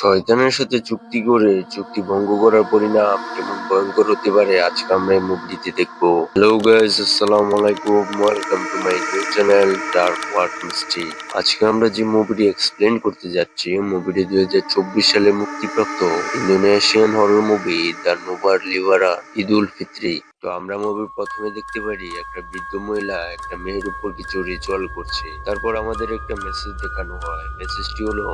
শয়তানের সাথে চুক্তি করে চুক্তি ভঙ্গ করার পরিণাম কেমন ভয়ঙ্কর হতে পারে আজকে আমরা এই মুভিটিতে দেখবো। হ্যালো গাইস, আসসালামু আলাইকুম, welcome to my new channel dark world mystery. আজকে আমরা যে মুভিটি এক্সপ্লেন করতে যাচ্ছি, মুভিটি 2024 সালে মুক্তিপ্রাপ্ত ইন্দোনেশিয়ান হরর মুভি দ্য নোভার লিভারা ঈদুল ফিত্রি। তো আমরা মুভির প্রথমে দেখতে পারি একটা বৃদ্ধ মহিলা একটা মেয়ের উপর কিছু রিচুয়াল করছে। তারপর আমাদের একটা মেসেজ দেখানো হয়, মেসেজটি হলো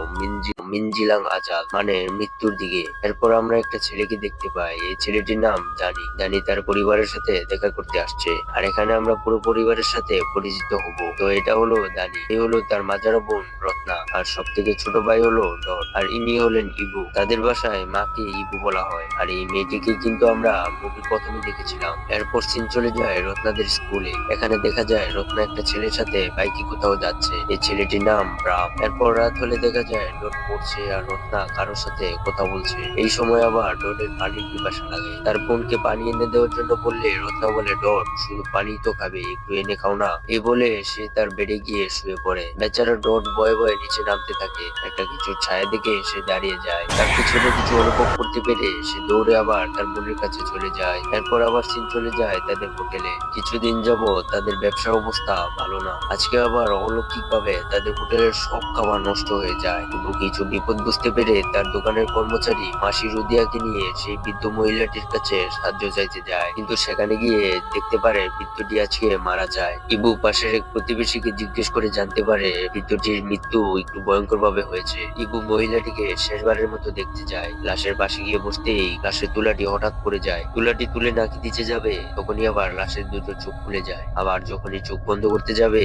মিনজিলাং আজাল, মানে মৃত্যুর দিকে। এরপর আমরা একটা ছেলেকে দেখতে পাই, এই ছেলেটির নাম জানি। জানি তার পরিবারের সাথে দেখা করতে আসছে, আর এখানে আমরা পুরো পরিবারের সাথে পরিচিত হব। তো এটা হলো দানি, এই হলো তার মাজারা বোন রত্না, আর সব থেকে ছোট ভাই হলো ডট, আর ইনি হলেন ইবু। তাদের বাসায় মাকে ইবু বলা হয়। আর এই মেয়েটিকে কিন্তু আমরা মুভি প্রথমে দেখেছিলাম। এরপর সিন চলে যায় রত্নাদের স্কুলে। এখানে দেখা যায় রত্না একটা ছেলের সাথে বাইকে কোথাও যাচ্ছে, এই ছেলেটির নাম রাম। এরপর রাত হলে দেখা যায় ডট পড়ছে আর রত্না কারোর সাথে কথা বলছে। এই সময় আবার ডটের পানির পিপাসা লাগে। তার বোনকে পানি এনে দেওয়ার জন্য বললে রত্না বলে, ডট শুধু পানি তো খাবে, একটু এনে খাও না। এই বলে সে তার বেডে গিয়ে শুয়ে পড়ে। বেচারা ডট ভয়ে ভয়ে নিচে নামতে থাকে। একটা কিছুর ছায়া দেখে সে দাঁড়িয়ে যায়। তার পিছনে কিছু অনুভব করতে পেরে সে দৌড়ে আবার তার বোনের কাছে চলে যায়। এরপর আবার সিন চলে যায় তাদের হোটেলে। কিছুদিন যাবত তাদের ব্যবসার অবস্থা ভালো না। আজকে আবার অলৌকিক ভাবে তাদের হোটেলের সব খাবার নষ্ট হয়ে যায়। কিন্তু কিছু বিপদ বুঝতে পেরে তার দোকানের কর্মচারী মাসি রুদিয়াকে নিয়ে সেই বৃদ্ধ মহিলাটির কাছে সাহায্য চাইতে যায়। কিন্তু সেখানে গিয়ে দেখতে পারে বৃদ্ধটি আজকে মারা যায়। ইবু পাশের এক প্রতিবেশীকে জিজ্ঞেস করে জানতে পারে বৃদ্ধটির মৃত্যু একটু ভয়ঙ্কর ভাবে হয়েছে। ইবু মহিলাটিকে শেষবারের মতো দেখতে যায়। লাশের পাশে গিয়ে বসতেই লাশের তুলাটি হঠাৎ পড়ে যায়। তুলাটি তুলে নাকি দিতে যাবে, তখনই আবার লাশের দুটো চোখ খুলে যায়। আবার যখনই চোখ বন্ধ করতে যাবে,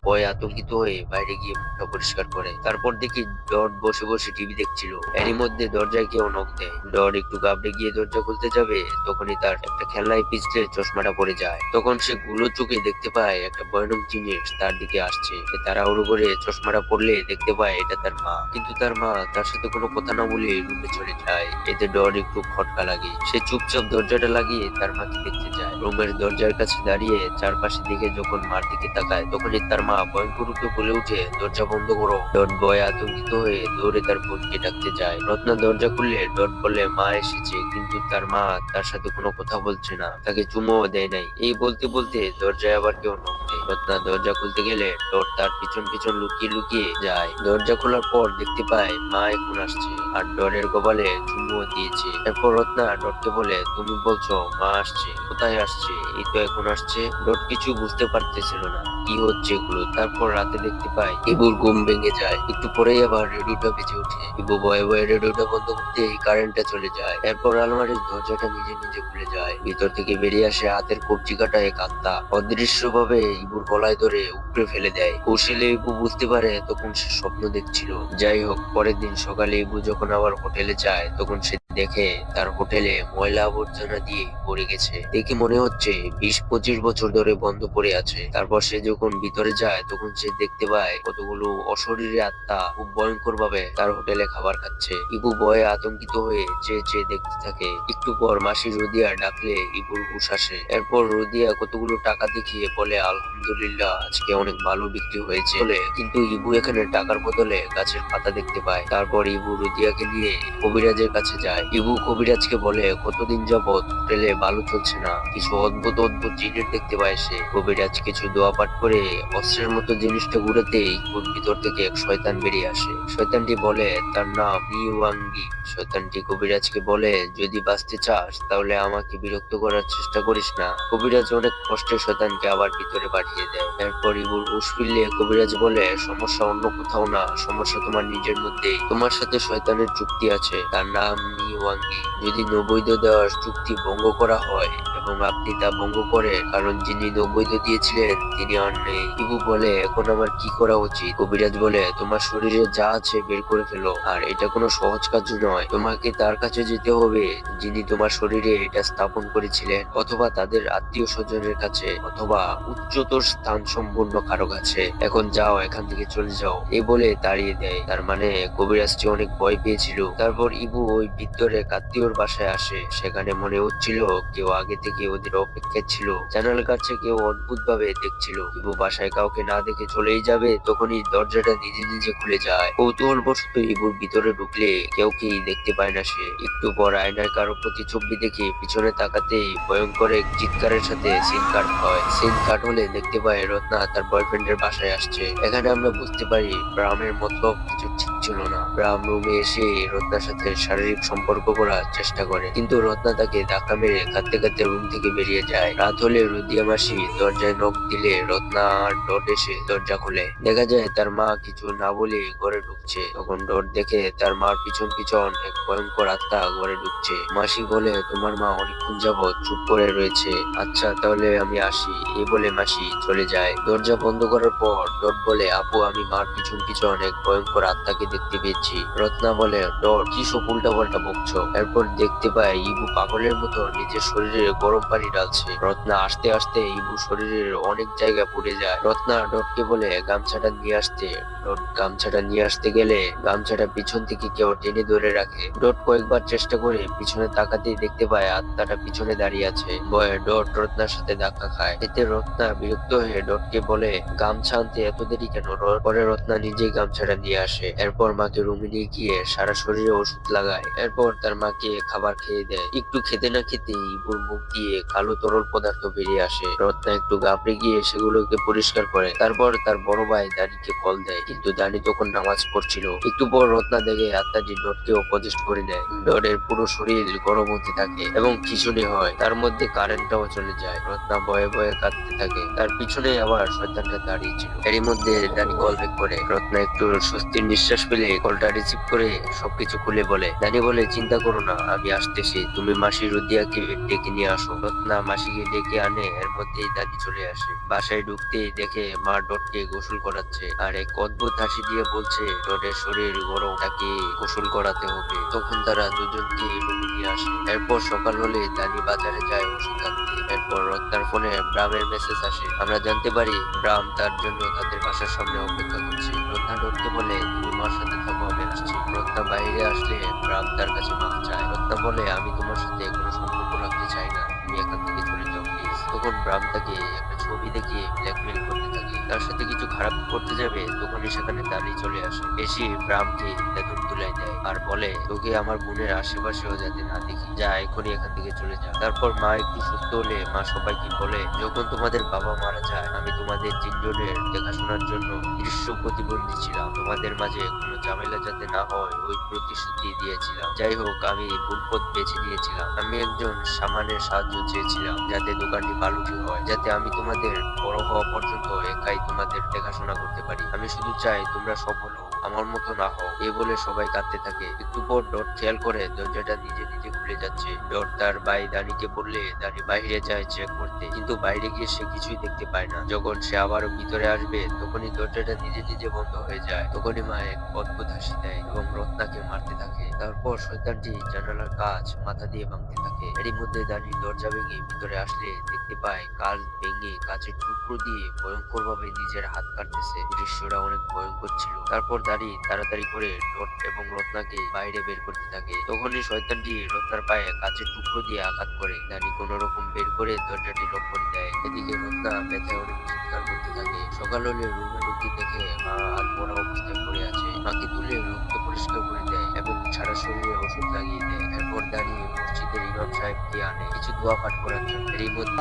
ভয়ে আতঙ্কিত হয়ে বাইরে গিয়ে মুখটা পরিষ্কার করে। তারপর দেখি ডট বসে বসে টিভি দেখছিল। এরই মধ্যে দরজায় কেউ নক দেয়। ডট একটু ঘাবড়ে গিয়ে দরজা খুলতে যাবে, তখনই তার একটা খেলনায় পিছলে চশমাটা পড়ে যায়। তখন সে গুলো চোখে দেখতে পায় একটা ভয়ানক জিনিস তার দিকে আসছে। সে তাড়াহুড়ো করে চশমাটা পড়লে দেখতে পায় এটা তার মা। কিন্তু তার মা তার সাথে কোনো কথা না বলে রুমে চলে যায়। এতে ডট একটু খটকা লাগে। সে চুপচাপ দরজাটা লাগিয়ে তার মাকে দেখতে যায়। রুমের দরজার কাছে দাঁড়িয়ে চারপাশে দিকে যখন মার দিকে তাকায়, তখনই তার মা ভয়ঙ্কর রূপে বলে উঠে, দরজা বন্ধ করো। ডট ভয়ে আতঙ্কিত হয়ে দৌড়ে তার বোনকে ডাকতে যায়। রত্না দরজা খুললে ডট বলে মা এসেছে, কিন্তু তার মা তার সাথে কোনো কথা বলছে না, তাকে চুমোও দেয় নাই। এই বলতে বলতে দরজায় আবার কেউ নক দেয়। রত্না দরজা খুলতে গেলে ডট তার পিছন পিছন লুকিয়ে লুকিয়ে যায়। দরজা খোলার পর দেখতে পায় মা এখন আসছে, আর ডটের কপালে চুমুও দিয়েছে। এরপর রত্না ডটকে বলে, তুমি বলছো মা আসছে, কোথায় আসছে? এই তো এখন আসছে। ডট কিছু বুঝতে পারতেছিল না কি হচ্ছে এগুলো। তারপর রাতে দেখতে পাই ইবুর ঘুম ভেঙে যায়। একটু পরেই আবার রেডিওটা বেজে ওঠে। ইবু ভয়ে ভয়ে রেডিওটা বন্ধ করতেই কারেন্টটা চলে যায়। এরপর আলমারির দরজাটা নিজে নিজে খুলে যায়। ভিতর থেকে বেরিয়ে আসে হাতের কবজি কাটা এক আত্মা। অদৃশ্য ভাবে ইবুর গলায় ধরে উপড়ে ফেলে দেয়। কৌশলে ইবু বুঝতে পারে তখন সে স্বপ্ন দেখছিল। যাই হোক, পরের দিন সকালে ইবু যখন আবার হোটেলে যায়, তখন সে দেখে তার হোটেলে ময়লা আবর্জনা দিয়ে ভরে গেছে। দেখে মনে হচ্ছে 20-25 বছর ধরে বন্ধ পড়ে আছে। তারপর সে যখন ভিতরে যায়, তখন সে দেখতে পায় কতগুলো অশরীরী আত্মা খুব ভয়ঙ্কর ভাবে তার হোটেলে খাবার খাচ্ছে। ইবু ভয়ে আতঙ্কিত হয়ে চেয়ে চেয়ে দেখতে থাকে। একটু পর মাসি রুদিয়া ডাকলে ইবুর হুঁশ আসে। এরপর রুদিয়া কতগুলো টাকা দেখিয়ে বলে, আলহামদুলিল্লাহ, আজকে অনেক ভালো বিক্রি হয়েছে বলে। কিন্তু ইবু এখানে টাকার বদলে গাছের পাতা দেখতে পায়। তারপর ইবু রুদিয়াকে নিয়ে কবিরাজের কাছে যায়। ইবু কবিরাজকে বলে কতদিন যাবৎ হোটেলে ভালো চলছে না, কিছু অদ্ভুত অদ্ভুত জিনিস দেখতে পায় সে। কবিরাজ কিছু দোয়া পাঠ করে অস্ত্রের মতো জিনিসটা ঘুরাতেই ইবুর ভিতর থেকে এক শয়তান বেরিয়ে আসে। শয়তানটি বলে তার নাম নিওয়াঙ্গি। শয়তানটি কবিরাজকে বলে, যদি বাঁচতে চাস তাহলে আমাকে বিরক্ত করার চেষ্টা করিস না। কবিরাজ অনেক কষ্টে শয়তানকে আবার ভিতরে পাঠিয়ে দেয়। এরপর ইবুর হুঁশ ফিরলে কবিরাজ বলে, সমস্যা অন্য কোথাও না, সমস্যা তোমার নিজের মধ্যেই। তোমার সাথে শয়তানের চুক্তি আছে, তার নাম নিওয়াঙ্গি। যদি নবৈধ দেওয়ার চুক্তি ভঙ্গ করা হয় এবং আপনি তা ভঙ্গ করে, কারণ যিনি নবৈধ দিয়েছিলেন তিনি আর নেই। ইবু বলে, এখন আমার কি করা উচিত? কবিরাজ বলে, তোমার শরীরে যা আছে বের করে ফেলো। আর এটা কোনো সহজ কাজ নয়, তোমাকে তার কাছে যেতে হবে যিনি তোমার শরীরে এটা স্থাপন করেছিলেন, অথবা তাদের আত্মীয় স্বজনের কাছে, অথবা উচ্চতর স্থান সম্পূর্ণ কারো কাছে। এখন যাও, এখান থেকে চলে যাও। এই বলে তাড়িয়ে দেয়। তার মানে কবিরাজটি অনেক ভয় পেয়েছিল। তারপর ইবু ওই ভিতরে আত্মীয়র বাসায় আসে। সেখানে মনে হচ্ছিল কেউ আগে থেকে থেকে ওদের অপেক্ষায় ছিল। জানালার কাছে কেউ অদ্ভুত ভাবে দেখছিল। ইবু বাসায় কাউকে না দেখে চলেই যাবে, তখনই দরজাটা নিজে নিজে খুলে যায়। কৌতূহল বশত ইবুর ভিতরে ঢুকলে কেউ কি দেখতে পায় না সে। একটু পর আয়নায় কারো প্রতিচ্ছবি দেখে পিছনে তাকাতেই ভয়ঙ্কর এক চিৎকারের সাথে সিন কাট হয়। সিন কাট হলে দেখতে পায় রত্না তার বয়ফ্রেন্ডের বাসায় আসছে। এখানে আমরা বুঝতে পারি ব্রাহ্মের মতলব কিছু ঠিক ছিল না। ব্রাহ্ম রুমে এসে রত্নার সাথে শারীরিক সম্পর্ক করার চেষ্টা করে, কিন্তু রত্না তাকে ধাক্কা মেরে কাঁদতে কাঁদতে রুম থেকে বেরিয়ে যায়। রাত হলে রুদিয়া মাসি দরজায় নখ দিলে রত্না আর ডট এসে দরজা খুলে। দেখা যায় তার মা কিছু না বলে ঘরে ঢুকছে। তখন ডট দেখে তার মার পিছন পিছন এক ভয়ঙ্কর আত্মা ঘরে ঢুকছে। মাসি বলে, তোমার মা অনেকক্ষণ যাবৎ চুপ করে রয়েছে। আচ্ছা তাহলে আমি আসি, এই বলে মাসি চলে যায়। দরজা বন্ধ করার পর ডট বলে, আপু আমি মার পিছন পিছন এক ভয়ঙ্কর আত্মাকে দেখতে পেয়েছি। রত্না বলে, ডট কি সব উল্টা পাল্টা বকছো? এরপর দেখতে পায় ইবু পাগলের মতো নিজের শরীরে গরম পানি ঢালছে। রত্না আস্তে আস্তে ইবু শরীরের অনেক জায়গা পুড়ে যায়। রত্না ডটকে বলে গামছাটা নিয়ে আসতে। ডট গামছাটা নিয়ে আসতে গেলে গামছাটা পিছন থেকে কেউ টেনে ধরে রাখে। ডট কয়েকবার চেষ্টা করে পিছনে তাকাতেই দেখতে পায় আত্মাটা পিছনে দাঁড়িয়ে আছে। ভয়ে ডট রত্নার সাথে ধাক্কা খায়। এতে রত্না বিরক্ত হয়ে ডটকে বলে, গামছা আনতে এত দেরি কেন? পরে রত্না নিজেই গামছাটা নিয়ে আসে। এরপর মাকে রুমে নিয়ে গিয়ে সারা শরীরে ওষুধ লাগায়। এরপর তার মাকে খাবার খেয়ে দেয়। একটু খেতে না খেতে ইবুর মুখ দিয়ে কালো তরল পদার্থ বেরিয়ে আসে। রত্না একটু ঘাবড়ে গিয়ে সেগুলোকে পরিষ্কার করে। তারপর তার বড় ভাই দানিকে কল দেয়, কিন্তু দানি তখন নামাজ পড়ছিল। একটু পর রত্না দেখে আত্মাটি ডটকে অপদস্থ করে দেয়। ডটের পুরো শরীর গরম হতে থাকে এবং খিঁচুনি হয়। তার মধ্যে কারেন্টটাও চলে যায়। রত্না ভয়ে ভয়ে কাঁদতে থাকে। তার পিছনে আবার শয়তানটা দাঁড়িয়ে ছিল। এরই মধ্যে দানি কল ব্যাক করে। রত্না একটু স্বস্তির নিঃশ্বাস ফেলে কলটা রিসিভ করে সবকিছু খুলে বলে। দানি বলে, চিন্তা করো না, আমি আসতেছি, তুমি মাসি রুদিয়াকে ডেকে নিয়ে আসো। রত্না মাসিকে ডেকে আনে। এর মধ্যেই দানি চলে আসে। বাসায় ঢুকতেই দেখে মা ডটকে গোসল করাচ্ছে আর এক অদ্ভুত হাসি দিয়ে বলছে ডটের শরীর গরম, তাকে গোসল করাতে হবে। তখন তারা দুজনকে রুমে নিয়ে আসে। এরপর সকাল হলে দানি বাজারে যায় ওষুধ আনতে। এরপর রত্নার ফোনে ব্রাহ্মের মেসেজ আসে। আমরা জানতে পারি ব্রাহ্ম তার জন্য তাদের বাসার সামনে অপেক্ষা করছে। রত্না ডটকে বলে, তুমি মার সাথে থাকো, আমি আসছি। রত্না বাইরে আসলে ব্রাহ্ম তার কাছে মাফ চায়। রত্না বলে, আমি তোমার সাথে কোনো সম্পর্ক রাখতে চাই না, তুমি এখান থেকে চলে যাও প্লিজ। তখন ব্রাহ্ম তাকে একটা ছবি দেখিয়ে ব্ল্যাকমেল করতে থাকে। তার সাথে কিছু খারাপ করতে যাবে, তখনই সেখানে দানি চলে আসে। এসে ব্রাহ্মকে বেদম তুলাই দেয় আর বলে, তোকে আমার বোনের আশেপাশেও যাতে না দেখি, যা এখনই এখান থেকে চলে যা। তারপর মা একটু সুস্থ হলে মা সবাইকে বলে, যখন তোমাদের বাবা মারা যায় আমি তোমাদের তিনজনের দেখাশোনার জন্য দৃশ্য প্রতিবন্ধী ছিলাম। তোমাদের মাঝে কোনো ঝামেলা যাতে না হয় ওই প্রতিশ্রুতি দিয়েছিলাম। যাই হোক, আমি ভুল পথ বেছে নিয়েছিলাম। আমি একজন সামানের সাহায্য চেয়েছিলাম যাতে দোকানটি ভালো হয়, যাতে আমি তোমাদের বড় হওয়া পর্যন্ত একাই তোমাদের দেখাশোনা করতে পারি। আমি শুধু চাই তোমরা সফল হও, আমার মতো না হও। এই বলে সবাই কাঁদতে থাকে। একটু পর ডট খেয়াল করে দরজাটা নিজে নিজে খুলে যাচ্ছে। ডট তার ভাই দানিকে বললে দানি বাইরে যায় চেক করতে, কিন্তু বাইরে গিয়ে সে কিছুই দেখতে পায় না। যখন সে আবারও ভিতরে আসবে তখনই দরজাটা নিজে নিজে বন্ধ হয়ে যায়। তখনই মা এক অদ্ভুত হাসি দেয় এবং রত্নাকে মারতে থাকে। তারপর শয়তানটি জানালার কাঁচ মাথা দিয়ে ভাঙতে থাকে। এরই মধ্যে দানি দরজা ভেঙে ভিতরে আসলে দেখতে পায় কাঁচ ভেঙে কাঁচের টুকরো দিয়ে ভয়ঙ্কর ভাবে নিজের হাত কাটতেছে। দৃশ্যটা অনেক ভয়ঙ্কর ছিল। তারপর দানি তাড়াতাড়ি করে ডট এবং রত্নাকে বাইরে বের করতে থাকে। তখনই শয়তানটি রত্নার পায়ে কাঁচের টুকরো দিয়ে আঘাত করে। দানি কোন রকম বের করে দরজাটি লক করে দেয়। এদিকে রত্না ব্যথায় অনেক চিৎকার করতে থাকে। সকাল হলে রুমে ঢুকে দেখে মা হাত মরা অবস্থায় পড়ে আছে। মাকে তুলে রক্ত পরিষ্কার করে দেয় এবং সারা শরীরে ওষুধ লাগিয়ে দেয়। এরপর দানি মসজিদের ইমাম সাহেবকে আনে কিছু দোয়া পাঠ করার জন্য। এরই মধ্যে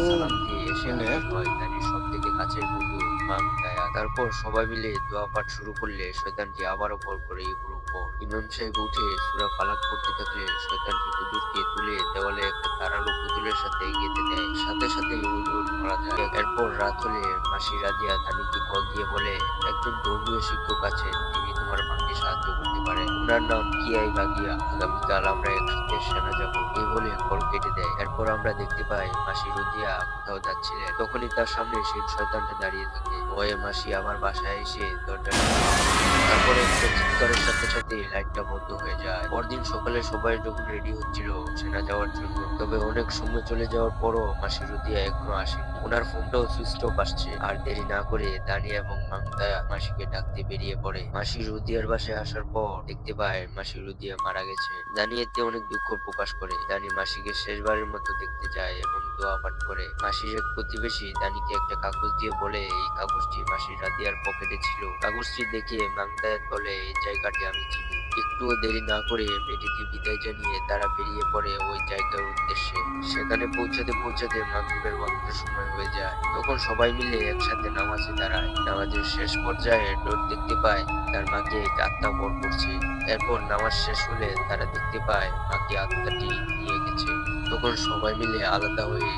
সালাম দিয়ে এসে হাজির হয় দানির সব থেকে কাছের বন্ধু ইমাম দায়া। তারপর সবাই মিলে দোয়া পাঠ শুরু করলে শয়তানটি আবারও ভর করে ইবুর উপর। ইমাম সাহেব উঠে সূরা ফালাক পড়তে থাকলে শয়তানটি হুজুরকে তুলে দেওয়ালে একটা ধারালো পুতুলের সাথে গেঁথে দেয়। সাথে সাথে হুজুর মারা যায়। এরপর রাত হলে মাসি রাজিয়া দানিকে কল দিয়ে বলে, একজন ধর্মীয় শিক্ষক আছেন, তিনি তোমার মাকে সাহায্য করতে পারেন। ওনার নাম কিয়াই বাগিয়া। আগামীকাল আমরা একসাথে সেনা যাব। এই বলে কল কেটে দেয়। এরপর আমরা দেখতে পাই মাসি রুদিয়া কোথাও যাচ্ছিলেন। তখনই তার সামনে সেই শয়তানটা দাঁড়িয়ে থাকে। ভয়ে মাসি আমার বাসায় এসে দরজাটা তারপরে একটা চিৎকারের সাথে সাথে লাইটটা বন্ধ হয়ে যায়। পরদিন সকালে সবাই যখন রেডি হচ্ছিল সেনা যাওয়ার জন্য, তবে অনেক সময় চলে যাওয়ার পরও মাসি রুদিয়া এখনো আসেনি। ওনার ফোনটাও সুইচ অফ আসছে। আর দেরি না করে দানি এবং মাংদা মাসিকে ডাকতে বেরিয়ে পড়ে। মাসি রুদিয়ার বাসায় আসার পর দেখতে পায় মাসি রুদিয়া মারা গেছে। দানি এতে অনেক দুঃখ প্রকাশ করে। দানি মাসিকে শেষবারের মতো দেখতে যায় এবং দোয়া পাঠ করে। মাসির এক প্রতিবেশী দানিকে একটা কাগজ দিয়ে বলে এই কাগজটি মাসি রাদিয়ার পকেটে ছিল। কাগজটি দেখে মাংদায়াত বলে এই জায়গাটি আমি চিনি। একটুও দেরি না করে মেয়েটিকে বিদায় জানিয়ে তারা বেরিয়ে পড়ে ওই জায়গার উদ্দেশ্যে। সেখানে পৌঁছাতে পৌঁছাতে মাগরিবের ওয়াক্তের সময় হয়ে যায়। তখন সবাই মিলে একসাথে নামাজে দাঁড়ায়। নামাজের শেষ পর্যায়ে ডোর দেখতে পায় তার মাকে আত্মা বর করছে। এরপর নামাজ শেষ হলে তারা দেখতে পায় মাকে আত্মাটি নিয়ে গেছে। তখন সবাই মিলে আলাদা হয়ে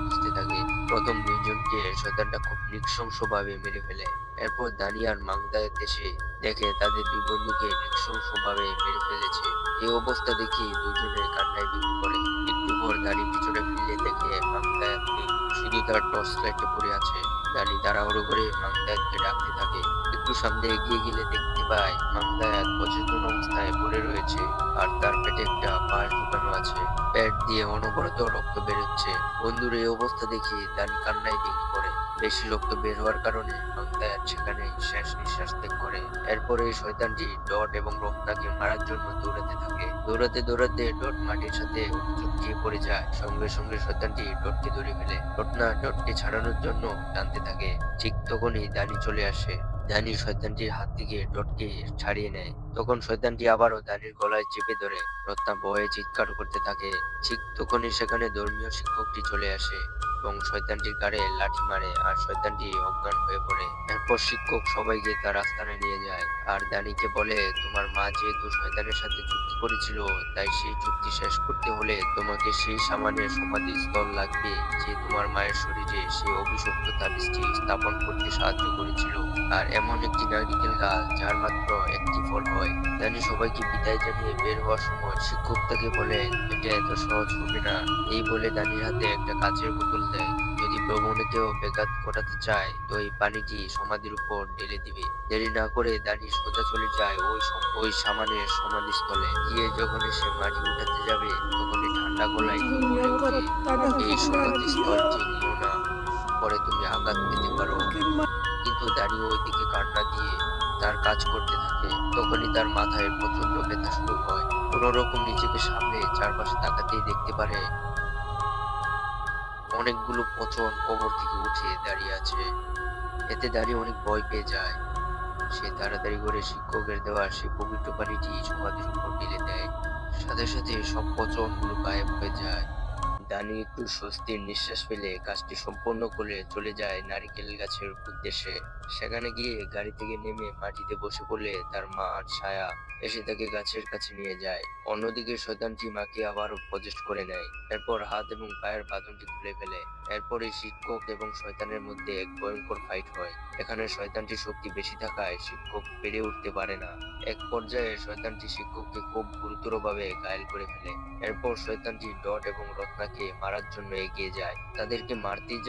বুঝতে থাকে। প্রথম দুইজনকে শয়তানটা খুব নৃশংসভাবে মেরে ফেলে। এরপর দানি আর মাংদায়াত এসে দেখে তাদের দুই বন্ধুকে নৃশংসভাবে মেরে ফেলেছে। এই অবস্থা দেখে দুজনে কান্নায় ভেঙে পড়ে। একটু পর দানি পিছনে ফিরলে দেখে মাংদায়াত নেই, শুধু তার টর্চ লাইটে পড়ে আছে। দানি তাড়াহুড়ো করে মাংদায়াতকে ডাকতে থাকে। একটু সামনে এগিয়ে গেলে দেখতে পায় মাংদায়াত অচেতন অবস্থায় পড়ে রয়েছে আর তার পেটে একটা বাঁশ ঢুকানো আছে। পেট দিয়ে অনবরত রক্ত বেরোচ্ছে। বন্ধুর এই অবস্থা দেখে দানি কান্নায় ভেঙে পড়ে। বেশি রক্ত বের হওয়ার কারণে মাংদায়াত সেখানে শেষ নিঃশ্বাস ত্যাগ করে। এরপরে শয়তানটি ডট এবং রত্নাকে মারার জন্য দৌড়াতে থাকে। দৌড়াতে দৌড়াতে ডট মাটির সাথে চুপটিয়ে পড়ে যায়। সঙ্গে সঙ্গে শয়তানটি ডটকে ধরে ফেলে। রত্না ডটকে ছাড়ানোর জন্য টানতে থাকে। ঠিক তখনই দানি চলে আসে। দানি শয়তানটির হাত থেকে ডটকে ছাড়িয়ে নেয়। তখন শয়তানটি আবারও দানির গলায় চেপে ধরে। রত্না ভয়ে চিৎকার করতে থাকে। ঠিক তখনই সেখানে ধর্মীয় শিক্ষকটি চলে আসে এবং শয়তানটির গাড়ে লাঠি মারে আর শয়তানটি অজ্ঞান হয়ে পড়ে। এরপর শিক্ষক সবাইকে তার আস্তানে নিয়ে যায় আর দানিকে বলে তোমার মা যেহেতু শয়তানের সাথে চুক্তি করেছিল, তাই সেই চুক্তি শেষ করতে হলে তোমাকে সেই সামানের সমাধি স্থল লাগবে যে তোমার মায়ের শরীরে সেই অভিশপ্ত তাবিজটি স্থাপন করতে সাহায্য করেছিল। আর এমন একটি নারিকেল গাছ যার মাত্র একটি ফল হয়। দানি সবাইকে বিদায় জানিয়ে বের হওয়ার সময় শিক্ষক তাকে বলে এটা এত সহজ হবে না। এই বলে দানির হাতে একটা কাচের বোতল দেয়। যদি ভ্রমণে কেউ ব্যাঘাত ঘটাতে চায় তো এই পানিটি সমাধির উপর ঢেলে দিবে। দেরি না করে দানি সোজা চলে যায় ওই সামানের সমাধিস্থলে। গিয়ে যখন সে মাটি উঠাতে যাবে তখনই ঠান্ডা গলায় কেউ বলে ওঠে এই সমাধিস্থলটি নিও না, পরে তুমি আঘাত পেতে পারো। কিন্তু দানি ওইদিকে কান্না দিয়ে তার কাজ করতে থাকে। তখনই তার মাথায় প্রচন্ড ব্যথা শুরু হয়। কোন রকম নিজেকে সামলে চারপাশে তাকাতেই দেখতে পারে অনেকগুলো পচন কবর থেকে উঠে দাঁড়িয়ে আছে। এতে দাঁড়িয়ে অনেক ভয় পেয়ে যায়। সে তাড়াতাড়ি করে শিক্ষকের দেওয়া সেই পবিত্র পানিটি সমাধির উপর ঢেলে দেয়। সাথে সাথে সব পচন গুলো গায়েব হয়ে যায়। দানি একটু স্বস্তির নিঃশ্বাস ফেলে কাজটি সম্পন্ন করে চলে যায় নারিকেল গাছের উদ্দেশ্যে। সেখানে গিয়ে গাড়ি থেকে নেমে মাটিতে বসে পড়লে তার মা আর ছায়া এসে তাকে গাছের কাছে নিয়ে যায়। অন্যদিকে শয়তানটি মাকে আবারও প্রজেস্ট করে নেয়। এরপর হাত এবং পায়ের বাঁধনটি খুলে ফেলে। এরপরে শিক্ষক এবং শয়তানের মধ্যে এক ভয়ঙ্কর ফাইট হয়। এখানে শয়তানটির শক্তি বেশি থাকায় শিক্ষক পেরে উঠতে পারে না। এক পর্যায়ে শয়তানটি শিক্ষককে খুব গুরুতরভাবে ঘায়েল করে ফেলে। এরপর শয়তানটি ডট এবং রত্নাকে মারার জন্য এগিয়ে যায়। তাদেরকে মারতেই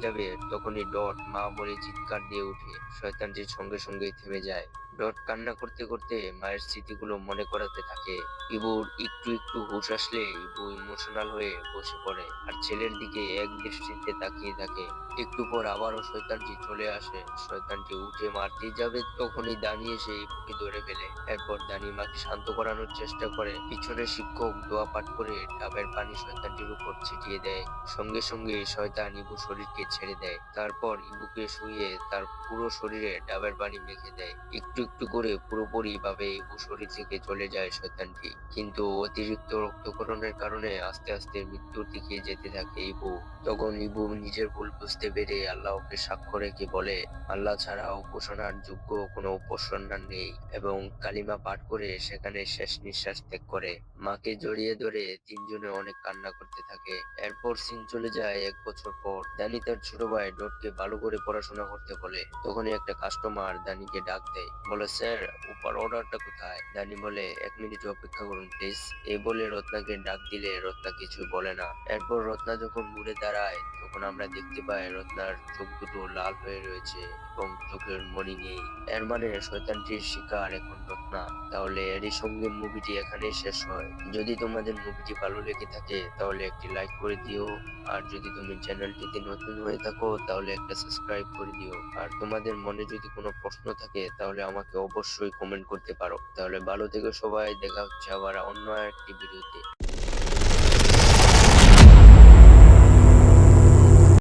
যাবে তখনই ডট মা বলে চিৎকার দিয়ে উঠে। শয়তানটির সঙ্গে সঙ্গেই থেমে যায়। ডট কান্না করতে করতে মায়ের স্মৃতিগুলো মনে করাতে থাকে। ইবুর একটু একটু হুঁশ আসলে ইবু ইমোশনাল হয়ে বসে পড়ে আর ছেলের দিকে এক দৃষ্টিতে তাকিয়ে থাকে। একটু পর আবারও শয়তানটি চলে আসে। শয়তানটি উঠে মারতেই যাবে তখনই দানি এসে ইবুকে ধরে ফেলে। এরপর দানি মাকে শান্ত করানোর চেষ্টা করে। পিছনে শিক্ষক দোয়া পাঠ করে ডাবের পানি শয়তানটির উপর ছিটিয়ে দেয়। সঙ্গে সঙ্গে শয়তান ইবু শরীরকে ছেড়ে দেয়। তারপর ইবুকে শুয়ে তার পুরো শরীরে ডাবের পানি মেখে দেয়। একটু একটু করে পুরোপুরি ভাবে ইবু শরীর থেকে চলে যায় শয়তানটি। কিন্তু অতিরিক্ত রক্তক্ষরণের কারণে আস্তে আস্তে মৃত্যুর দিকে যেতে থাকে ইবু। তখন ইবু নিজের ভুল বুঝতে পেরে আল্লাহকে সাক্ষ্য রেখে বলে আল্লাহ ছাড়া উপাসনার যোগ্য কোনো উপাসনা নেই এবং কালিমা পাঠ করে সেখানে শেষ নিঃশ্বাস ত্যাগ করে। মাকে জড়িয়ে ধরে তিনজনে অনেক কান্না করতে থাকে। এরপর সিন চলে যায় 1 বছর পর। দানি তার ছোট ভাই ডটকে ভালো করে পড়াশোনা করতে বলে। তখনই একটা কাস্টমার দানিকে ডাক দেয়, বলে স্যার উপর অর্ডারটা কোথায়? দানি বলে 1 মিনিট অপেক্ষা করুন প্লিজ। এই বলে রত্নাকে ডাক দিলে রত্না কিছু বলে না। এরপর রত্না যখন ঘুরে দাঁড়ায় তখন আমরা দেখতে পাই রত্নার চোখ দুটো লাল হয়ে রয়েছে এবং চোখের মনি নেই। এর মানে শয়তানটির শিকার এখন রত্না। তাহলে এরই সঙ্গে মুভিটি এখানেই শেষ হয়। যদি তোমাদের মুভিটি ভালো লেগে থাকে তাহলে একটি লাইক করে দিও, আর যদি তুমি চ্যানেলটিতে নতুন হয়ে থাকো তাহলে একটা সাবস্ক্রাইব করে দিও। আর তোমাদের মনে যদি কোনো প্রশ্ন থাকে তাহলে আমাকে অবশ্যই কমেন্ট করতে পারো। তাহলে ভালো থেকো সবাই, দেখা হচ্ছে আবার অন্য একটি ভিডিওতে।